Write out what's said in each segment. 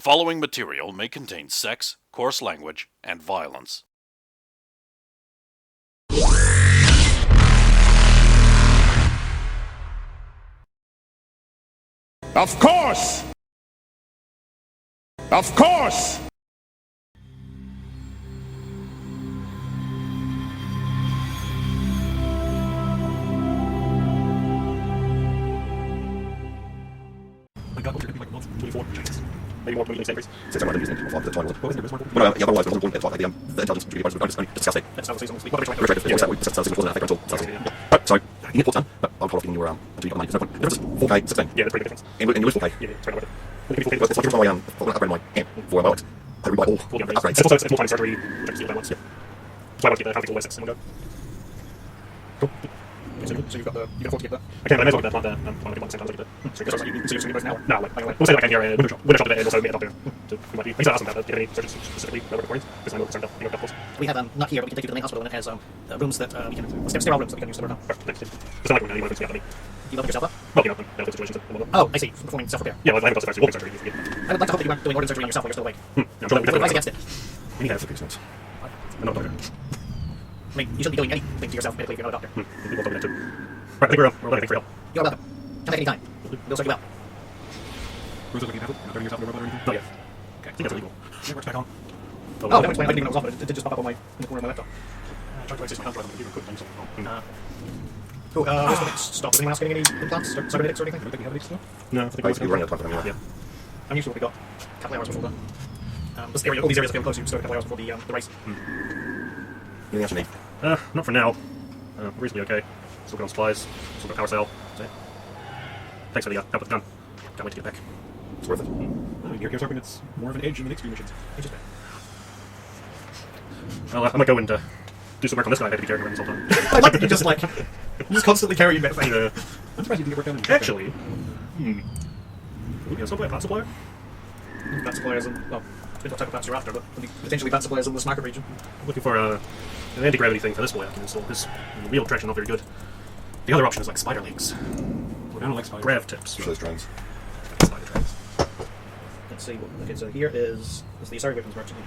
following material may contain sex, coarse language, and violence. Of course! Of course! My God, what's your like month 24? Jesus. Maybe more 28 centuries. Since I'm using the title. What was it? But yeah, otherwise, the intelligence community was only discussing. That's how season week. What We're trying to figure out we discussed it wasn't effective until. So, you get 4 done, but I'll call off getting your until you got the money. There's no point. The difference is 4K, 16. Yeah, that's pretty good difference. And you lose 4K. Yeah, it's right about it. But it's like my upgrade my amp for my light. I rebuy all upgrades. It's also it's more time surgery, which I can see that once. Yeah. So I want to get the conflict all 6 in one go. Cool. So you've got 4 to get that. Okay, I may as well get that plant there. I'm going to get one at the same time as I get it. So you can see you're both now. No, like we'll say like I'm here window shop today and also meet a doctor. So we might be. We can ask them about that. Do you have any surgeons specifically relevant recordings? Because I'm concerned about health. We have not here, but we can take you to the main hospital, and it has rooms that we can sterile rooms that we can use to work on. Perfect. It's not like we're going to me. You level yourself up? Well, you know, medical situations. Oh, I see. Performing self-repair. Yeah, well, I haven't got surgery. Surgery. I would like to hope that you aren't doing organ surgery on yourself while you're still awake. I'm sure I would advise against it. We have 6 months. I'm not a doctor. I mean, you shouldn't be doing anything to yourself medically if you're not a doctor. We'll talk about that too. Right, I think we're looking for help. You're welcome. Come back anytime. We'll sort you out. Who's looking at it? You're not turning yourself into a robot or anything? Not yet. Okay, I think that's illegal. It works back on. Oh, that explains why I didn't even know it was off, but it did just pop up on in the corner of my laptop. I tried to access my hard drive on the computer, couldn't do so. Cool, where's the next stop? Is anyone else getting any implants or cybernetics or anything? I don't think you have any still? No, I think Basically, running out of time for them. Yeah. I'm used to what we got. A couple hours before all these areas are close, so a couple hours before the race. Anything else you need? Not for now. Reasonably okay. Still got on supplies, still got power cell. That's it. Thanks for the help with the gun. Can't wait to get back. It's worth it. Here's hoping it's more of an edge in the next few missions. It's just Well, I might go and do some work on this guy. I had to be carrying around this whole time. I like that you just constantly carry your thing. I'm surprised you didn't get work done. Actually, yeah, somebody a pot supplier? Bat suppliers and, well, depends what type of bats you're after, but potentially bat suppliers in this market region. I'm looking for an anti-gravity thing for this boy I can install, because the wheel traction not very good. The other option is like spider legs. I don't like spiders. Grav tips. Show those drones. Spider trains. Let's see. Okay, so here is the Asari Weapons Merchant,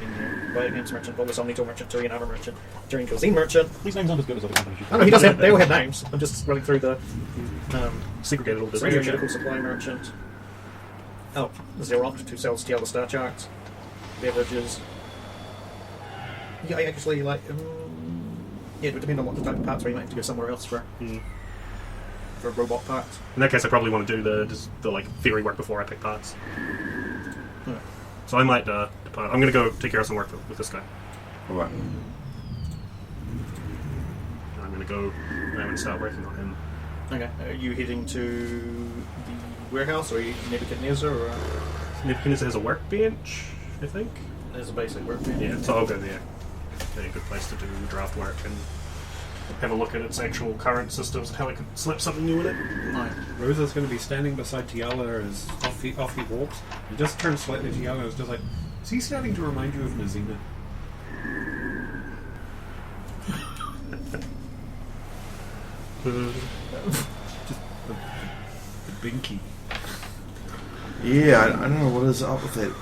Biogames Merchant, Volus Omnito Merchant, Turian Armor Merchant, Turian Cuisine Merchant. These names aren't as good as other companies. I know, he does have, they all have names. I'm just running through the Segregated all this. Radio Medical Supply Merchant. Oh, Xerox, who sells Tiala Star Charts, beverages. Yeah, I actually like. Yeah, it would depend on what the type of parts where you might have to go somewhere else for robot parts. In that case, I probably want to do the like theory work before I pick parts. So I might. I'm going to go take care of some work with this guy. Alright. I'm going to go and start working on him. Okay, are you heading to the warehouse, or are you Nebuchadnezzar, or? Nebuchadnezzar has a workbench, I think. There's a basic workbench. Yeah, so I'll go there. A good place to do draft work and have a look at its actual current systems and how I can slap something new in it. Right. Rosa's going to be standing beside Tiala as off he walks. He just turns slightly to Tiala. It's just like, is he starting to remind you of Nazina? Just the binky. Yeah, I don't know what is up with it.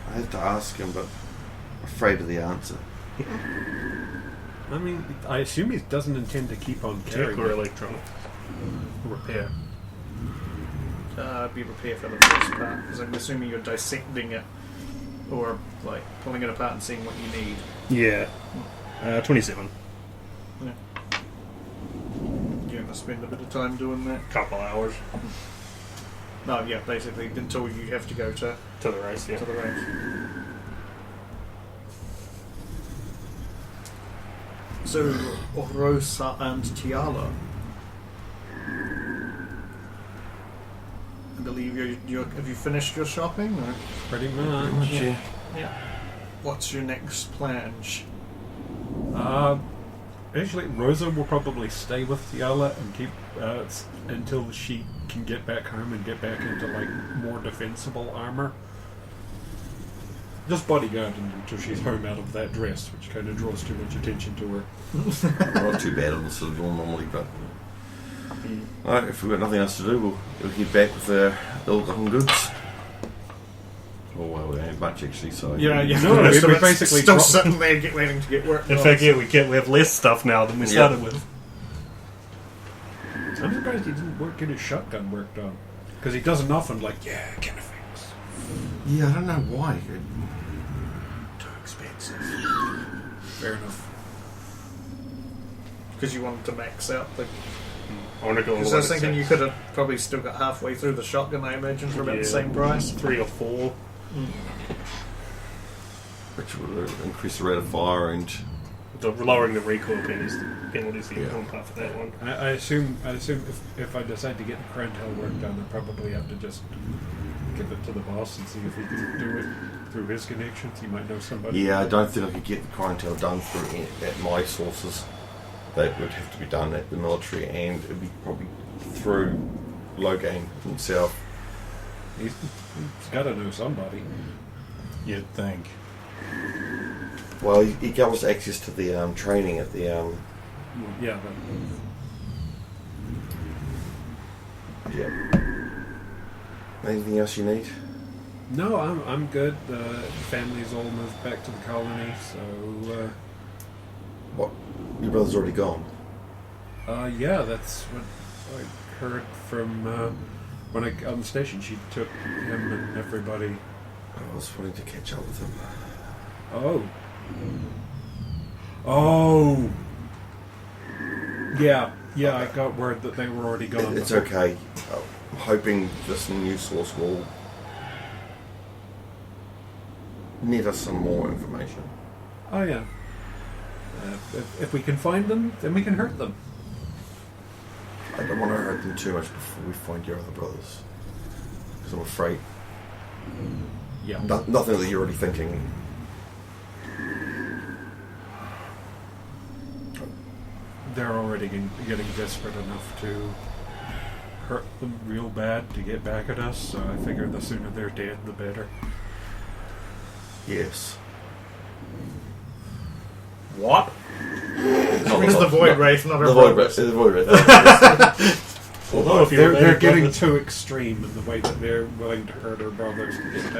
I have to ask him, but I'm afraid of the answer. I mean, I assume he doesn't intend to keep on carrying Or it. electronic. Repair. Be prepared for the first part, because I'm assuming you're dissecting it, or like pulling it apart and seeing what you need. Yeah. 27. Yeah. You're gonna spend a bit of time doing that. Couple hours. No, yeah, basically until you have to go to To the race, yeah. the race. So, Rosa and Tiala. I believe have you finished your shopping? Or? Pretty much. Yeah. Yeah. What's your next plan? Actually, Rosa will probably stay with Tiala and keep until she can get back home and get back into like more defensible armor. Just bodyguard until she's home out of that dress, which kind of draws too much attention to her. Not too bad on the Citadel normally, but alright, if we've got nothing else to do, we'll head back with the ill-gotten goods. Oh well, there ain't much actually. So Yeah. No, we So it's basically still dropped- sitting there waiting to get worked In on. fact, yeah, we have less stuff now than we started with. I'm surprised he didn't get his shotgun worked on. Because he doesn't often, like, yeah, Kennefigs. yeah, I don't know why. Too expensive. Fair enough. Because you wanted to max out the. I want to go all the Because way I was to thinking 6. you could have probably still got halfway through the shotgun, I imagine, for about the same price. 3 or 4. Which would increase the rate of fire and Lowering the recoil penalties the Yeah. important part for that one. I assume if I decide to get the Crown Tail work done, I probably have to just give it to the boss and see if he can do it through his connections. He might know somebody. yeah, I don't think I could get the Quarantine done through at my sources. That would have to be done at the military, and it'd be probably through Logan himself. He's got to know somebody. You'd think. Well, he gave us access to the training at the Yeah, yeah. Anything else you need? no, I'm good. The family's all moved back to the colony, so What? Your brother's already gone. yeah, that's what I heard from when I on the station. She took him and everybody. I was wanting to catch up with him. Oh, yeah. I got word that they were already gone. It's okay. I'm hoping this new source will net us some more information. Oh yeah. If we can find them, then we can hurt them. I don't want to hurt them too much before we find your other brothers. Because I'm afraid Yeah. nothing that you're already thinking. They're already getting desperate enough to hurt them real bad to get back at us, so I figure the sooner they're dead, the better. Yes. What? It's the Void Wraith, not her The Void brothers. Wraith. The Void Wraith. Although if They're you're getting too extreme in the way that they're willing to hurt our brothers to get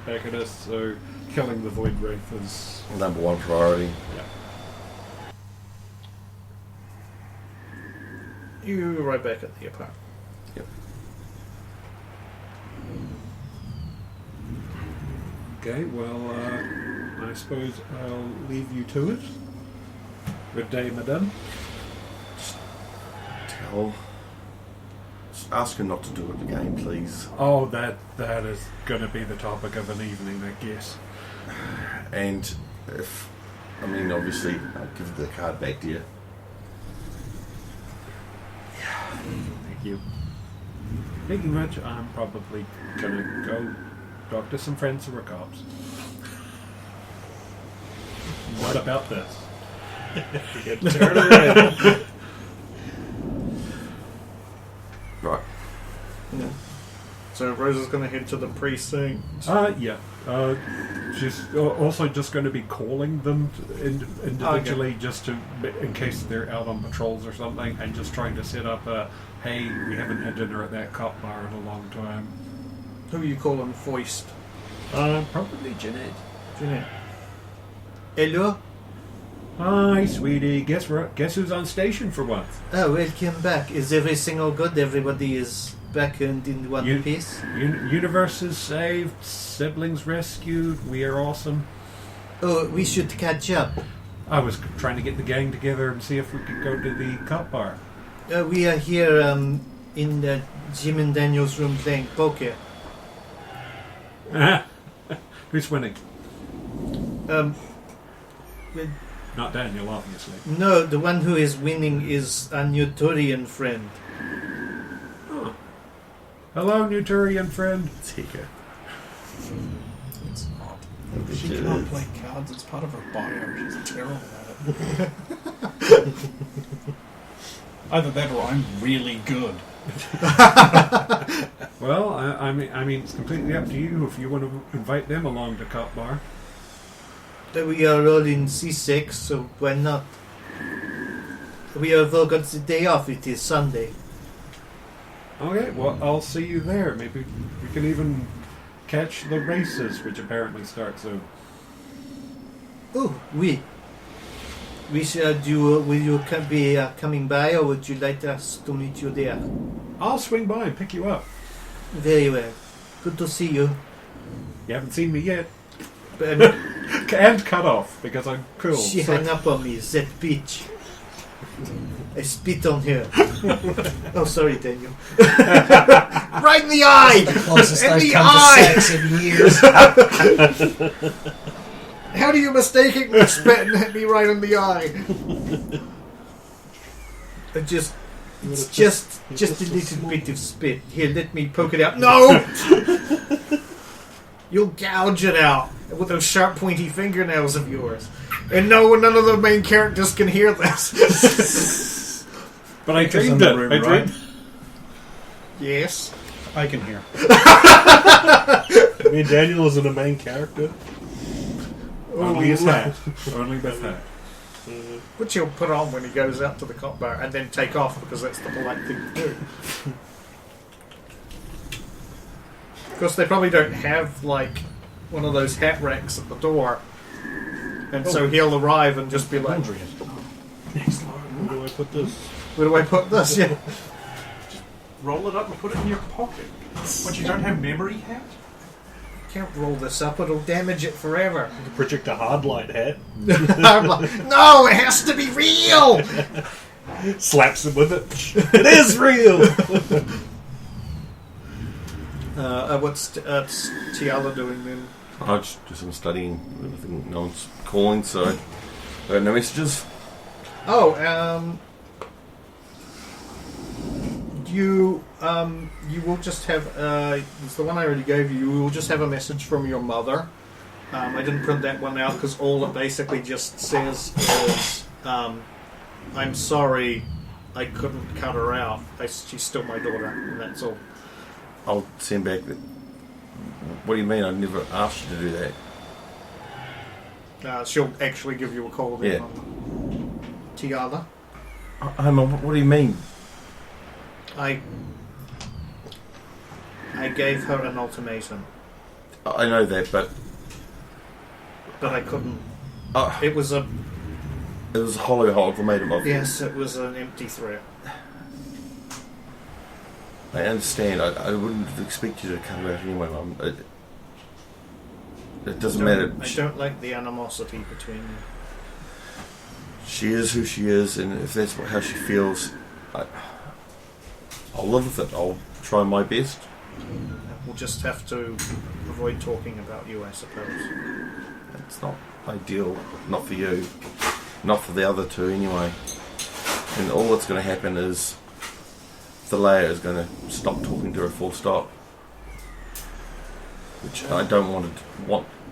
back at us, so killing the Void Wraith is... Number one priority. Yeah. You were right back at the apartment. Yep. Okay, well, I suppose I'll leave you to it. Good day, madame. Just ask her not to do it again, please. Oh, that is going to be the topic of an evening, I guess. And obviously, I'll give the card back to you. Thank you. Speaking of which, I'm probably going to go talk to some friends who are cops. What about this? turn around. Right. So Rosa's going to head to the precinct. Yeah. She's also just going to be calling them individually, just to, in case they're out on patrols or something, and just trying to set up a, hey, we haven't had dinner at that cop bar in a long time. Who are you calling Foist? Probably Jeanette. Jeanette. Hello? Hi, sweetie. Guess who's on station for once? Oh, welcome back. Is everything all good? Everybody is back and in one piece? Universe is saved, siblings rescued, we are awesome. Oh, we should catch up. I was trying to get the gang together and see if we could go to the cop bar. We are here in Jim and Daniel's room playing poker. Who's winning? Well, Not Daniel, obviously. no, the one who is winning is a Newtonian friend. Oh. Hello, Newturian friend. Take her. It's not. She She did. cannot play cards. It's part of her bio. She's terrible at it. Either that or I'm really good. Well, I mean, it's completely up to you if you want to invite them along to cop bar. We are all in C6, so why not? We have all got the day off. It is Sunday. Okay, well, I'll see you there. Maybe we can even catch the races, which apparently start soon. Oh, oui. We should will you be coming by, or would you like us to meet you there? I'll swing by and pick you up. Very well. Good to see you. You haven't seen me yet. But, And cut off, because I'm cool. she So- hung up on me, that bitch. I spit on her. Oh, sorry, Daniel. Right in the eye! Closest In I've the come eye! to sex in years. How do you mistakenly spit and hit me right in the eye? It's just a little bit of spit. Here, let me poke it out. No! You'll gouge it out with those sharp, pointy fingernails of yours. And no, none of the main characters can hear this. But I Pictures in dreamed the it. room, I right? dreamed. Yes. I can hear. Me and Daniel isn't a main character. Only his hat. Only with hat. Which he'll put on when he goes out to the cop bar and then take off because that's the polite thing to do. Of course, they probably don't have, like, one of those hat racks at the door. And so he'll arrive and just be like, Where do I put this? where do I put this? Yeah. Roll it up and put it in your pocket. What, you don't have memory hat? Can't roll this up, it'll damage it forever. The projector hard light hat. I'm like, no, it has to be real! Slaps him with it. It is real! What's Tiala doing then? I just do some studying. I think no one's calling, so I got no messages. Oh, you will just have it's the one I already gave you. You will just have a message from your mother. I didn't print that one out because all it basically just says is, "I'm sorry, I couldn't cut her out. She's still my daughter," and that's all. I'll send back that. What do you mean? I never asked you to do that. She'll actually give you a call then. Yeah. On Tiala. What do you mean? I gave her an ultimatum, I know that, but but I couldn't. uh, It was a it was a hollow ultimatum. yes, it was an empty threat. I understand. I wouldn't expect you to cut her out anyway, Mum. It doesn't matter. I don't like the animosity between you. She is who she is, and if that's how she feels, I'll live with it. I'll try my best. We'll just have to avoid talking about you, I suppose. It's not ideal, not for you, not for the other two anyway. And all that's going to happen is the layer is going to stop talking to her full stop, which I don't want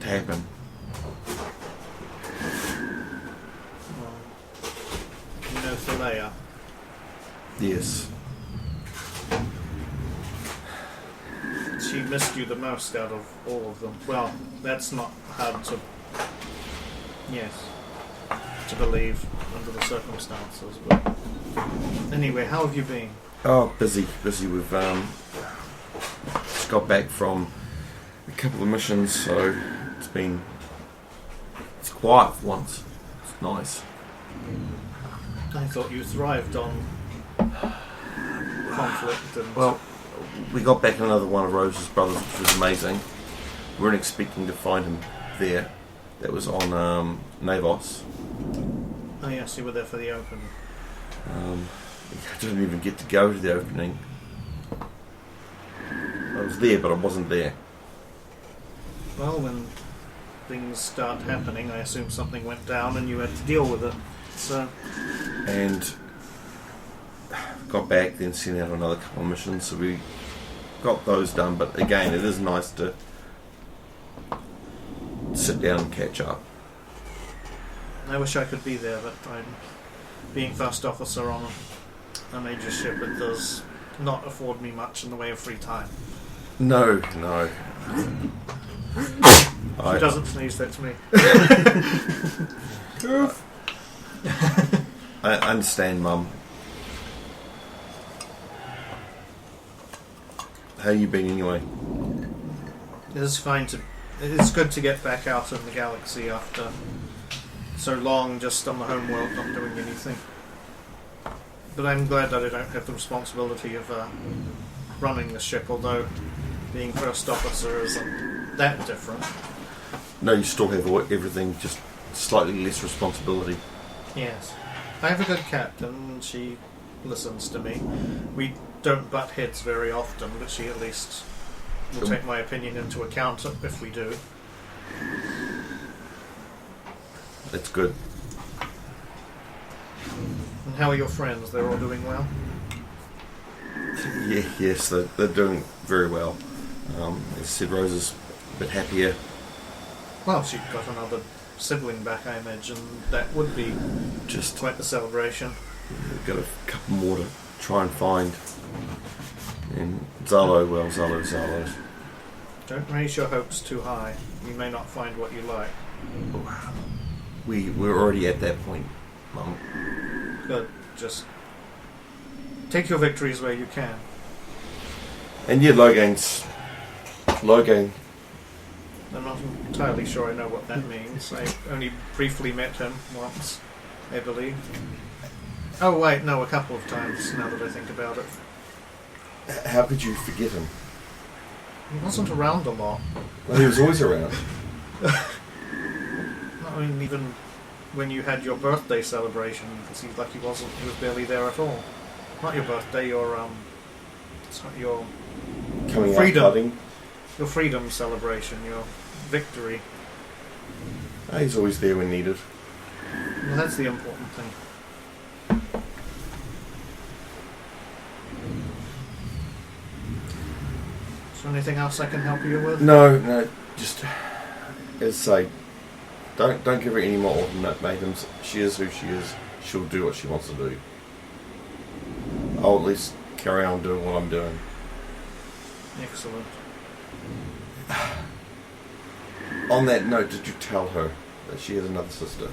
to happen. You know Thalea. Yes. She missed you the most out of all of them. Well, that's not hard to... Yes. To believe under the circumstances, but... Anyway, how have you been? Oh, busy. We've just got back from a couple of missions, so it's quiet for once. It's nice. I thought you thrived on conflict and... Well, we got back another one of Rose's brothers, which was amazing. We weren't expecting to find him there. That was on Navos. Oh yes, you were there for the opening. I didn't even get to go to the opening. I was there, but I wasn't there. Well, when things start happening, I assume something went down and you had to deal with it. So... And got back, then sent out another couple of missions, so we got those done. But again, it is nice to sit down and catch up. I wish I could be there, but I'm being first officer on a major ship. It does not afford me much in the way of free time. No. She doesn't sneeze, that's me. I understand, Mum. How you been anyway? It's good to get back out in the galaxy after so long just on the home world, not doing anything. But I'm glad that I don't have the responsibility of running the ship, although being first officer isn't that different. No, you still have everything, just slightly less responsibility. Yes. I have a good captain, she listens to me. We don't butt heads very often, but she at least will take my opinion into account if we do. That's good. And how are your friends? They're all doing well? Yeah, yes, they're doing very well. As I said, Rose is a bit happier. Well, she got another sibling back, I imagine. That would be Just quite the celebration. we've got a couple more to try and find. And Zalo. Don't raise your hopes too high. You may not find what you like. We're already at that point, Mum. Good. Just take your victories where you can. And yeah, Logan. I'm not entirely sure I know what that means. I only briefly met him once, I believe. Oh wait, no, a couple of times now that I think about it. How could you forget him? He wasn't around a lot. Well, he was always around. I mean, even when you had your birthday celebration, it seemed like he was barely there at all. Not your birthday, your Coming freedom. out fighting. Your freedom celebration, your victory. He's always there when needed. Well, that's the important thing. Is there anything else I can help you with? No, just as I say, don't give her any more ultimatums. She is who she is. She'll do what she wants to do. I'll at least carry on doing what I'm doing. Excellent. On that note, did you tell her that she has another sister?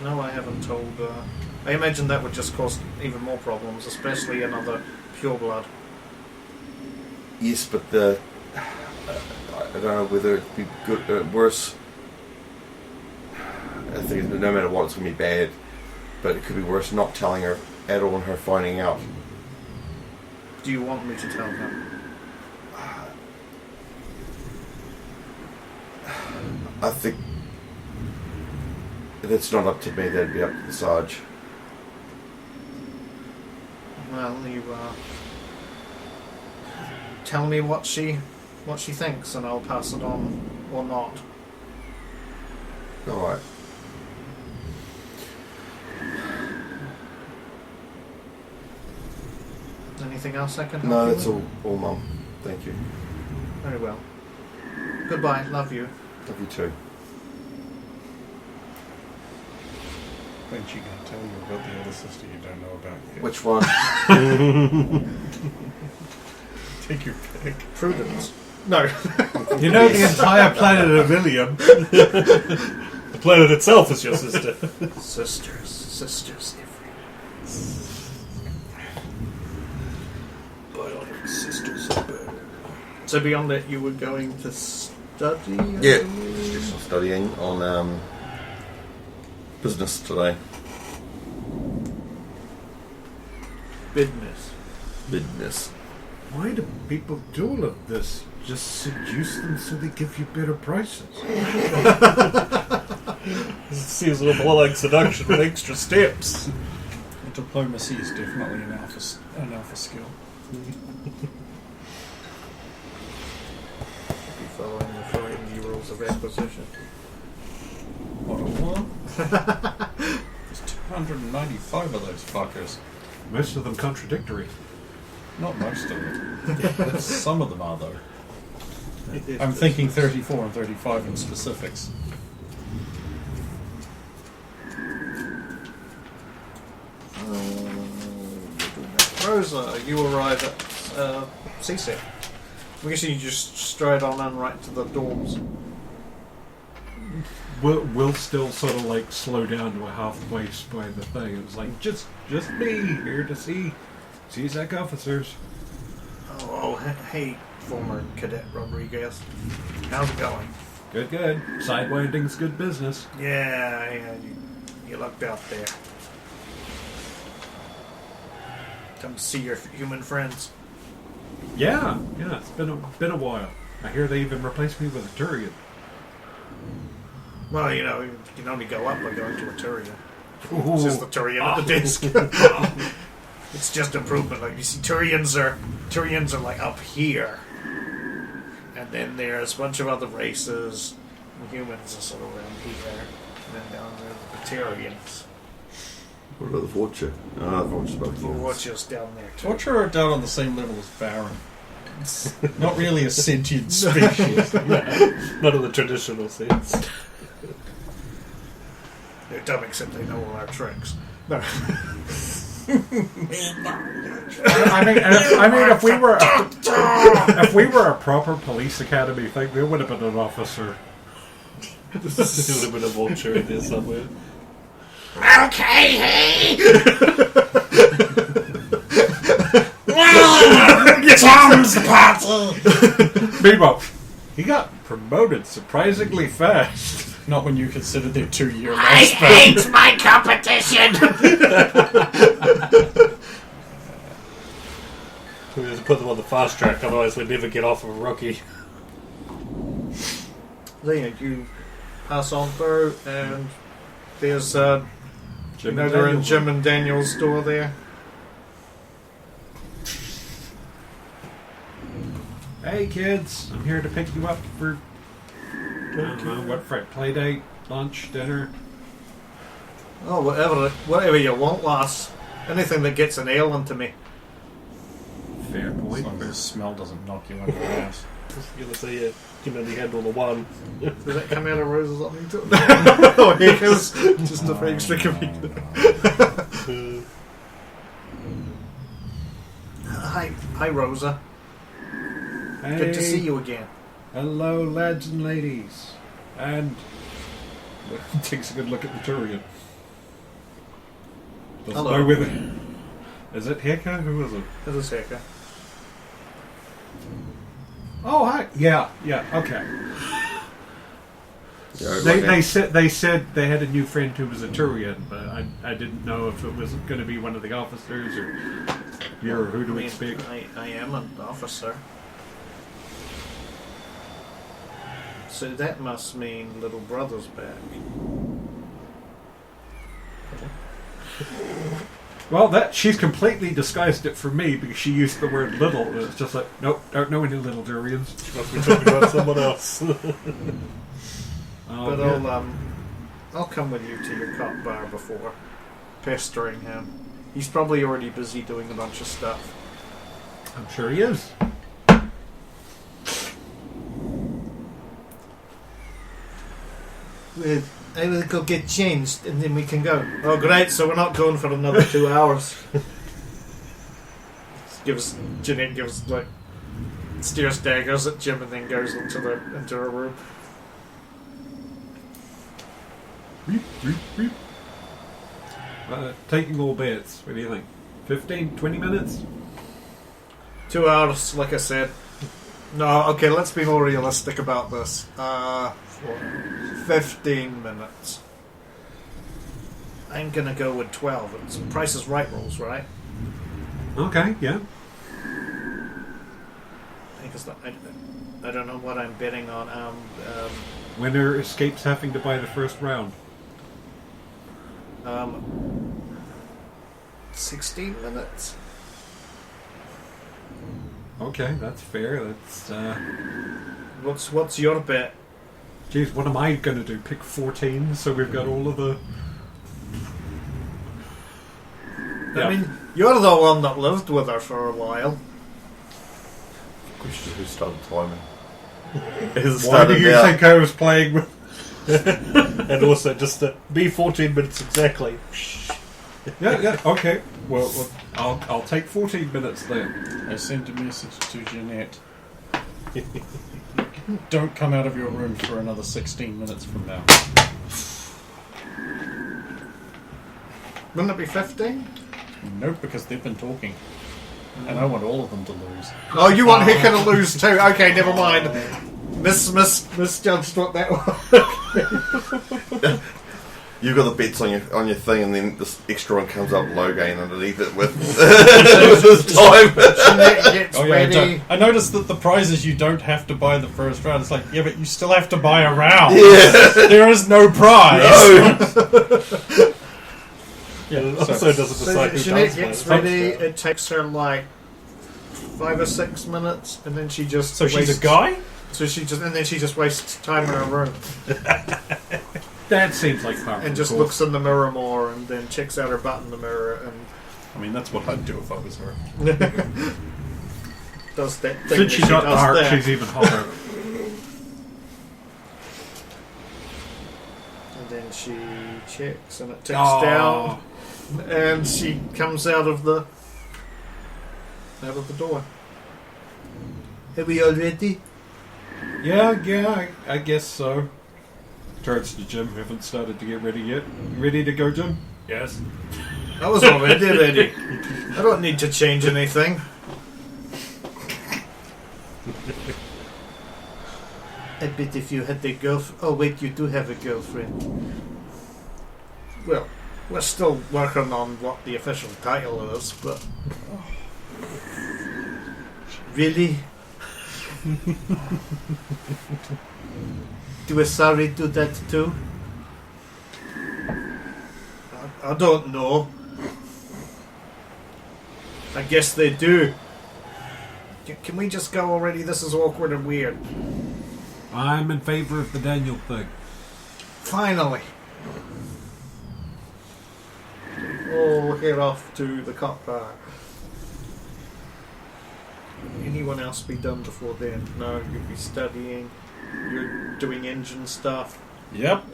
No, I haven't told her. I imagine that would just cause even more problems, especially another pureblood. Yes, but I don't know whether it'd be good or worse. I think no matter what, it's going to be bad. But it could be worse not telling her at all and her finding out. Do you want me to tell her? I think that's not up to me. That'd be up to the Sarge. Well, you tell me what she thinks, and I'll pass it on or not. All right. Anything else I can help No, you that's with? all, Mum. Thank you. Very well. Goodbye. Love you. Love you too. Then she can tell you about the other sister you don't know about yet. Which one? Take your pick. Prudence. No. You know the entire planet of Ilium. The planet itself is your sister. Sisters everywhere. Bionic sisters are better. So beyond that, you were going to study? Yeah, just studying on business today. Business. Why do people do all of this? Just seduce them so they give you better prices. It seems a little more like seduction with extra steps. Diplomacy is definitely an alpha skill. Be following the 4 rules of acquisition. What a one? There's 295 of those fuckers. Most of them contradictory. Not most of it. Some of them are, though. I'm thinking 34 and 35 in specifics. Rosa, you arrive at CSEC. I'm guessing you just straight on in right to the dorms. We'll still sort of like slow down to a halfway by the thing. It was like just me here to see CSEC officers. Oh, hey, former cadet Rodriguez. How's it going? Good, good. Sidewinding's good business. Yeah, you lucked out there. Come to see your human friends. Yeah, it's been a while. I hear they even replaced me with a Turian. Well, you know, you can only go up by going to a Turian. Ooh. It's just the Turian at the disc. It's just improvement. Like you see, Turians are like up here, and then there's a bunch of other races. And humans are sort of around here, and then down there the Turians. What about the Vulture? Ah, the Vulture's above The humans. Vulture's down there too. Vulture are down on the same level as Baron. It's not really a sentient species. Not in the traditional sense. They're dumb except they know all our tricks. No. I mean, if we were a proper police academy thing, there would have been an officer. There would have been a vulture in there somewhere. Okay, hey! Tom's the party! Meanwhile, he got promoted surprisingly fast. Not when you consider their 2-year I lifespan. hate my competition! We have to put them on the fast track, otherwise we'd never get off of a rookie. Then you pass on through, and there's Jim and they're in Daniel's Jim and Daniel's store there. Hey kids, I'm here to pick you up for I don't know, what for play date, lunch, dinner. Oh, whatever you want, lass. Anything that gets an ale into me. Fair As point. long as the smell doesn't knock you under the ass. I was going to say, you can only handle the one. Does that come out of Rose's up into it? No, it is just a fake stick of meat. Hi, Rosa. Hey, Good to see you again. hello, lads and ladies. And takes a good look at the Turian. Doesn't Hello. know whether is it Heka? Who is it? This is Heka. Oh, hi. Yeah, okay. Yeah, They said they had a new friend who was a Turian, but I didn't know if it was going to be one of the officers or who to expect. I am an officer. So that must mean little brother's back. Well, she's completely disguised it for me because she used the word little. And it's just like, nope, don't know any little Turians. She must be talking about someone else. But yeah. I'll come with you to your cop bar before pestering him. He's probably already busy doing a bunch of stuff. I'm sure he is. I will go get changed and then we can go. Oh, great! So we're not going for another 2 hours. Jeanette gives like steers daggers at Jim and then goes into her room. Taking all bets. What do you think? 15, 20 minutes? 2 hours, like I said. No, okay, let's be more realistic about this. 15 minutes. I'm gonna go with 12. It's Price is Right rules, right? Okay, yeah. Because I don't know what I'm betting on. Winner escapes having to buy the first round. 16 minutes. Okay, that's fair. That's What's your bet? geez, what am I going to do? Pick 14, so we've got all of the. I mean, you're the one that lived with her for a while. Question who started timing. Why do you think I was playing with? And also, just to be 14 minutes exactly. Yeah, okay. Well, I'll take 14 minutes then. I sent a message to Jeanette. Don't come out of your room for another 16 minutes from now. Wouldn't it be 15? Nope, because they've been talking. And I want all of them to lose. Oh, you want Hicker to lose too? Okay, never mind. Misjudged what that was. You've got the bets on your thing, and then this extra one comes up low gain underneath it with time. Jeanette gets Oh yeah, ready. I noticed that the prize is you don't have to buy the first round. It's like, yeah, but you still have to buy a round. Yeah. There is no prize. No. Yeah, also doesn't decide who Jeanette does gets what. ready. It takes her like 5 or 6 minutes, and then she just So she's wastes, a guy? So she just wastes time in her room That seems like part and of just the looks in the mirror more, and then checks out her butt in the mirror and I mean, that's what I'd do if I was her. does that thing. Since she that got does dark, there. she's even hotter. And then she checks, and it ticks down, and she comes out of the door. Are we all ready? Yeah, I guess so. Turns to Jim, haven't started to get ready yet. You ready to go, Jim? Yes. I was already ready. I don't need to change anything. I bet if you had a girlfriend... Oh, wait, you do have a girlfriend. Well, we're still working on what the official title is, but... Really? Do a sorry do that too? I don't know. I guess they do. Can we just go already? This is awkward and weird. I'm in favor of the Daniel thing. Finally. Oh, head off to the cop car. Anyone else be done before then? No, you'll be studying. You're doing engine stuff. Yep.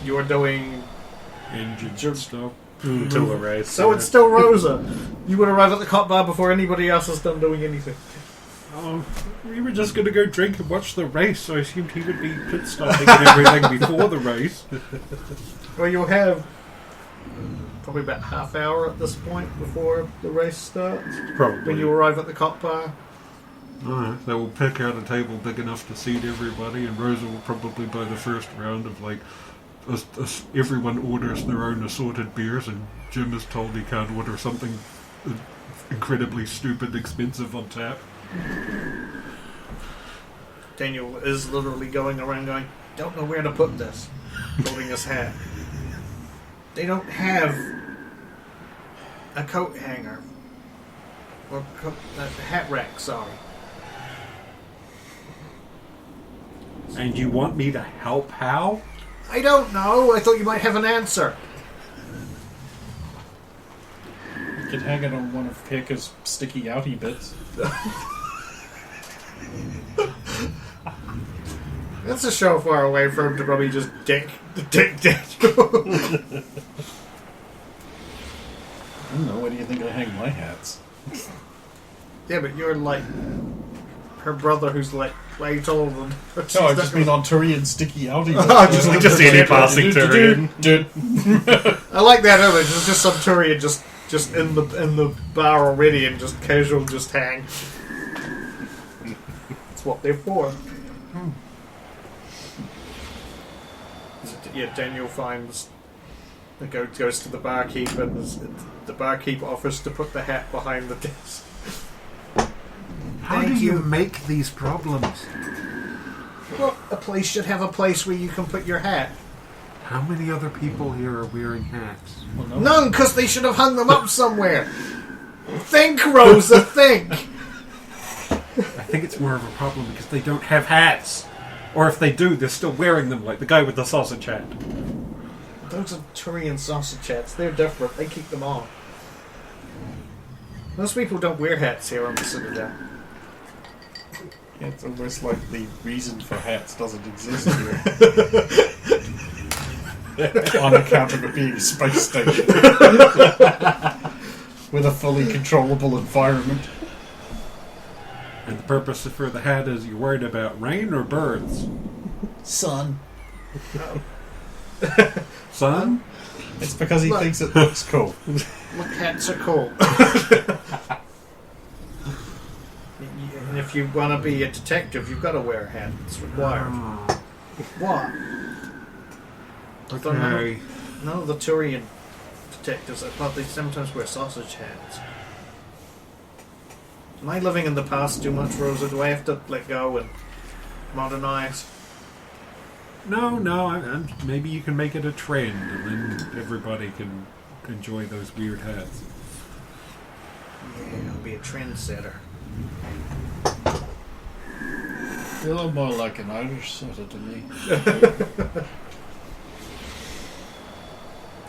You're doing... Engine stuff. Until the race. So it's still Rosa. You would arrive at the cop bar before anybody else has done doing anything. We were just going to go drink and watch the race, so I assumed he would be pit stopping and everything before the race. Well, you'll have probably about half hour at this point before the race starts. Probably. When you arrive at the cop bar. Alright, so we'll pick out a table big enough to seat everybody, and Rosa will probably buy the first round of everyone orders their own assorted beers, and Jim is told he can't order something incredibly stupid expensive on tap. Daniel is literally going around going, don't know where to put this, holding his hat. They don't have a coat hanger. Or a hat rack, sorry. And you want me to help how? I don't know. I thought you might have an answer. You could hang it on one of Pekka's sticky outy bits. That's a show far away for him to probably just dick Daniel. I don't know, where do you think I hang my hats? Yeah, but you're like her brother who's like way taller than her. No, I've just been on Turian sticky outy bits. Oh, just any passing Turian. I like that image. There's just some Turian just in the bar already and just casual just hang. That's what they're for. Yeah, Daniel finds goes to the barkeep, and the barkeep offers to put the hat behind the desk. How Thank do you you. make these problems? Well, a place should have a place where you can put your hat. How many other people here are wearing hats? Well, no. None, because they should have hung them up somewhere. Think, Rosa, think. I think it's more of a problem because they don't have hats. Or if they do, they're still wearing them, like the guy with the sausage hat. Those are Turian sausage hats. They're different. They keep them on. Most people don't wear hats here on the Citadel. Yeah, it's almost like the reason for hats doesn't exist here. On account of it being a space station. With a fully controllable environment. And the purpose for the hat is you're worried about rain or birds? Sun. Sun? It's because he thinks it looks cool. Look, hats are cool. And if you want to be a detective, you've got to wear a hat. It's required. What? Okay. None of the Turian detectives, I thought they sometimes wear sausage hats. Am I living in the past too much, Rosa? Do I have to let go and modernise? No, and maybe you can make it a trend, and then everybody can enjoy those weird hats. Yeah, I'll be a trendsetter. You look more like an Irish setter to me.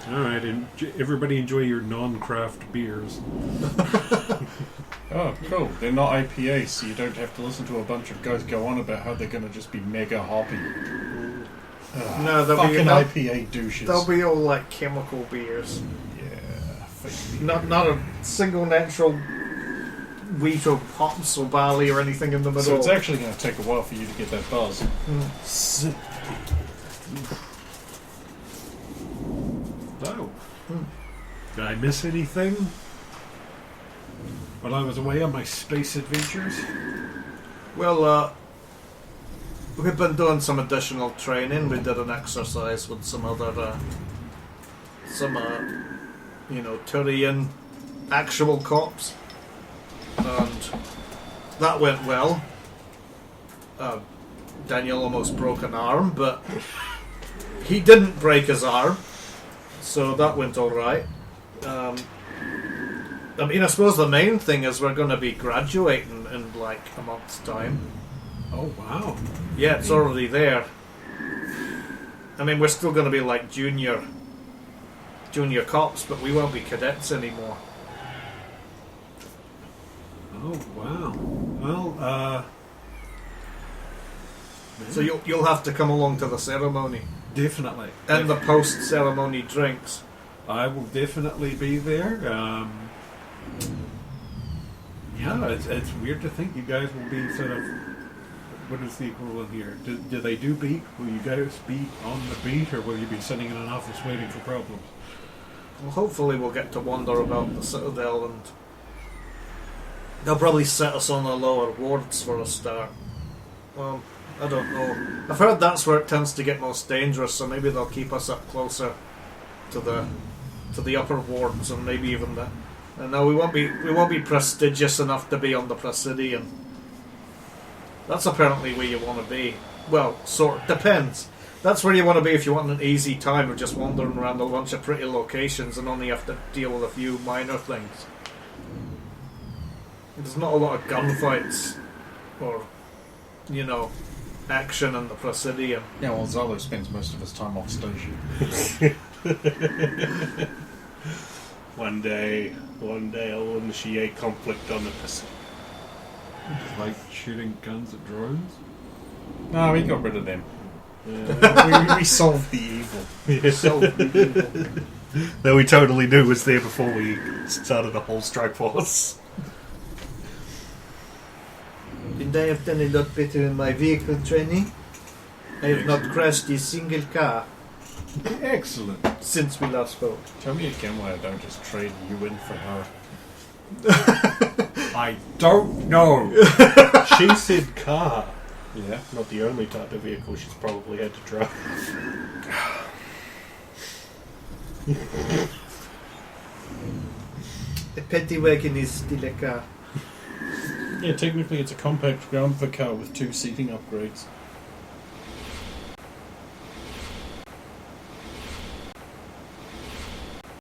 Alright, and everybody enjoy your non-craft beers. Oh, cool. They're not IPAs, so you don't have to listen to a bunch of guys go on about how they're going to just be mega hoppy. No, they'll fucking be IPA douches. They'll be all like chemical beers. Yeah, fake Not a single natural wheat or hops or barley or anything in the middle. So it's actually going to take a while for you to get that buzz. So, did I miss anything while I was away on my space adventures? Well, we've been doing some additional training. We did an exercise with some other, Turian actual cops, and that went well. Daniel almost broke an arm, but he didn't break his arm, so that went all right. I suppose the main thing is we're going to be graduating in like a month's time. Oh, wow. Yeah, it's already there. I mean, we're still going to be like junior cops, but we won't be cadets anymore. Oh, wow. Well, So you'll have to come along to the ceremony definitely. and the post-ceremony drinks. I will definitely be there. Yeah, it's weird to think you guys will be sort of... What is the equivalent here? Do they do beat? Will you guys be on the beat, or will you be sitting in an office waiting for problems? Well, hopefully we'll get to wander about the Citadel, and they'll probably set us on the lower wards for a start. Well, I don't know. I've heard that's where it tends to get most dangerous, so maybe they'll keep us up closer to the upper wards, and maybe even the... And no, we won't be prestigious enough to be on the Presidium. That's apparently where you want to be. Well, sort of depends. That's where you want to be if you want an easy time of just wandering around a bunch of pretty locations and only have to deal with a few minor things. There's not a lot of gunfights or, action in the Presidium. Yeah, well, Zalo spends most of his time off station. One day I'll initiate conflict on the Pacific. Like shooting guns at drones? No, we got rid of them. we solved the evil. That we totally knew was there before we started a whole strike force. And I have done a lot better in my vehicle training. I have not crashed a single car Excellent. since we last spoke. Tell me again why I don't just trade you in for her. I don't know. She said car. Yeah. Not the only type of vehicle she's probably had to drive. A petty wagon is still a car. Yeah, technically it's a compact ground car with 2 seating upgrades.